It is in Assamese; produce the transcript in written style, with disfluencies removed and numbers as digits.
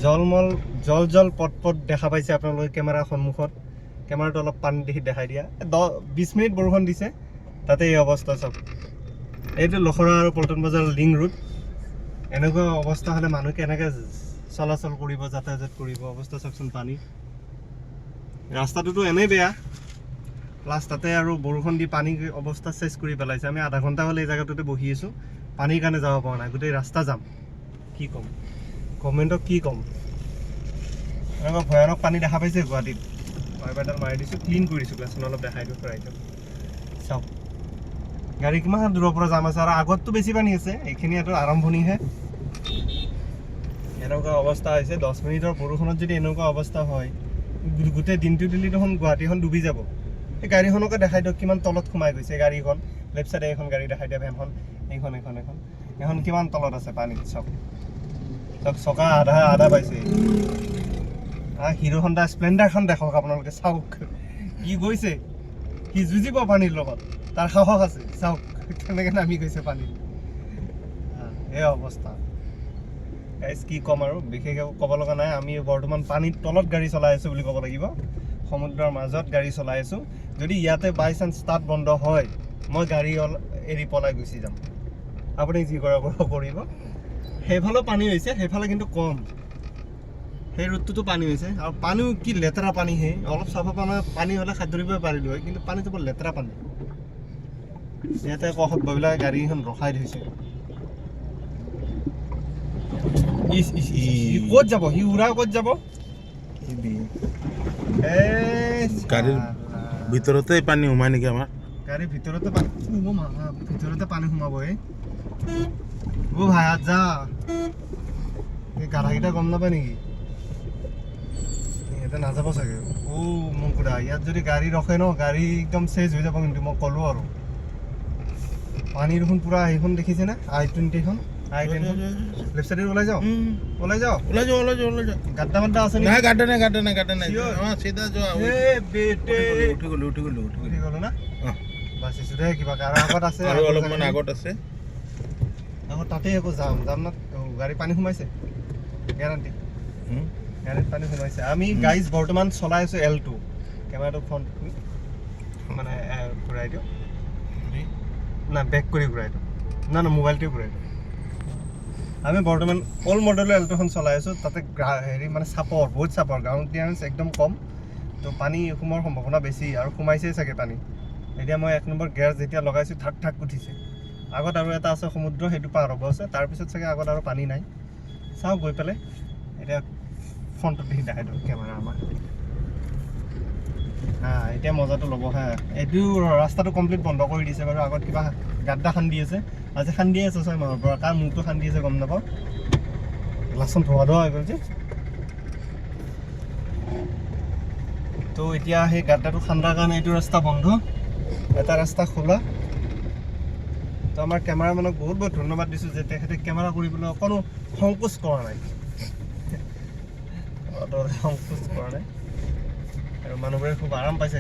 জলমল জল পট দেখা পাইছে আপোনালোকে কেমেৰাৰ সন্মুখত কেমেৰাটো অলপ পানী দেখি দেখাই দিয়া 20 মিনিট বৰষুণ দিছে তাতে এই অৱস্থা চাওক এইটো লখৰা আৰু পল্টন বজাৰ লিং ৰোড এনেকুৱা অৱস্থা হলে মানুহ কেনেকৈ চলাচল কৰিব যাতায়াত কৰিব অৱস্থা চাওকচোন পানী ৰাস্তাটোতো এনেই বেয়া প্লাছ তাতে আৰু বৰষুণ দি পানী অৱস্থা চেছ কৰি পেলাইছে আমি আধা ঘণ্টা হ'লে এই জায়গাটোতে বহি আছোঁ পানীৰ কাৰণে যাব পৰা নাই গোটেই ৰাস্তা যাম কি ক'ম কমেণ্টক কি ক'ম এনেকুৱা ভয়ানক পানী দেখা পাইছে গুৱাহাটীত ৱাইপাৰডাল মাৰি দিছোঁ ক্লিন কৰি দিছোঁ গ্লাছখন অলপ দেখাই দিওঁ প্ৰাইটো চাওক গাড়ী কিমান দূৰৰ পৰা যাম আছে আৰু আগততো বেছি পানী আছে এইখিনি আৰু আৰম্ভণিহে এনেকুৱা অৱস্থা হৈছে 10 মিনিটৰ বৰষুণত যদি এনেকুৱা অৱস্থা হয় গোটেই দিনটো দিলি দেখোন গুৱাহাটীখন ডুবি যাব এই গাড়ীখনকে দেখাই দিয়ক কিমান তলত সোমাই গৈছে গাড়ীখন লেফ্ট চাইডে এখন গাড়ী দেখাই দিয়া ভেনখন এখন কিমান তলত আছে পানীত চাওক চকা আধা পাইছে হিৰো হণ্ডা স্প্লেণ্ডাৰখন দেখক আপোনালোকে চাওক কি গৈছে কি যুঁজিব পানীৰ লগত তাৰ সাহস আছে চাওক কেনেকৈ নামি গৈছে পানীত এই অৱস্থা গাইজ কি ক'ম আৰু বিশেষকৈ ক'ব লগা নাই আমি বৰ্তমান পানীৰ তলত গাড়ী চলাই আছোঁ বুলি ক'ব লাগিব সমুদ্ৰৰ মাজত গাড়ী চলাই আছোঁ যদি ইয়াতে বাই চান্স ষ্টাৰ্ট বন্ধ হয় মই গাড়ী এৰি পলাই গুচি যাম আপুনি যি কৰিব সেইফালেও পানী হৈছে সেইফালে কিন্তু কম সেই ৰোডটোতো পানী হৈছে আৰু পানীও কি লেতেৰা পানীহে অলপ চাফা পানী হ'লে খাদ্য ধৰিবই পাৰিলোঁ হয় কিন্তু পানীটো বৰ লেতেৰা পানী ইয়াতে কষত বহিলাই গাড়ীখন ৰখাই থৈছে ক'ত যাব সি উৰা ক'ত যাব গাড়ীৰ ভিতৰতে পানী সোমাই নেকি আমাৰ গাড়ীৰ ভিতৰতে পানী সোমাব ও ভাই যা এই গাড়াকেইটা গম নাপায় নেকি ইয়াতে নাযাব চাগে মোক সুধা ইয়াত যদি গাড়ী ৰখে ন গাড়ী একদম চেজ হৈ যাব কিন্তু মই ক'লোঁ আৰু পানী দেখোন পুৰা সেইখন দেখিছেনে I-20খন I-10 লেফ্ট চাইডে ওলাই যাওঁ গাড্ডা মাড্ডা আছে নাই গাড্ডা নাই চিধা যোৱা উঠি গ'লো না বাচিছোঁ দে কিবা আৰু আগত আছে আৰু অলপমান আগত আছে আকৌ তাতেই আকৌ যাম না গাড়ী পানী সোমাইছে গেৰাণ্টি গাড়ীত পানী সোমাইছে আমি গাইজ বৰ্তমান চলাই আছোঁ L2 কেমেৰাটো ফ্ৰণ্ট মানে ঘূৰাই দিওঁ না বেক কৰি ঘূৰাই দিওঁ না মোবাইলটোৱে ঘূৰাই দিওঁ আমি বৰ্তমান অল্ড মডেলৰ L2খন চলাই আছোঁ তাতে হেৰি মানে বহুত চাপৰ গ্ৰাউণ্ড ক্লিয়াৰেঞ্চ একদম কম তো পানী সোমোৱাৰ সম্ভাৱনা বেছি আৰু সোমাইছেই চাগে পানী এতিয়া মই 1 নম্বৰ গিয়াৰ যেতিয়া লগাইছোঁ ঠাক উঠিছে আগত আৰু এটা আছে সমুদ্ৰ সেইটো পাৰ হ'ব আছে তাৰপিছত চাগে আগত আৰু পানী নাই চাওঁ গৈ পেলাই এতিয়া ফ্ৰণ্টত দেখি দেখাই দিওঁ কেমেৰা আমাৰ এতিয়া মজাটো ল'ব এইটো ৰাস্তাটো কমপ্লিট বন্ধ কৰি দিছে বাৰু আগত কিবা গাড্ডা খান্দি আছে আজি খান্দিয়ে আছে 6 মাহৰ পৰা কাৰ মুখটো খান্দি আছে গম নাপাওঁ গ্লাছখন ধোৱা হৈ গ'ল যে তো এতিয়া সেই গাড্ডাটো খান্দাৰ কাৰণে এইটো ৰাস্তা বন্ধ এটা ৰাস্তা খোলা তো আমাৰ কেমেৰামেনক বহুত ধন্যবাদ দিছোঁ যে তেখেতে কেমেৰা কৰিবলৈ অকণো সংকোচ কৰা নাই আৰু মানুহবোৰে খুব আৰাম পাইছে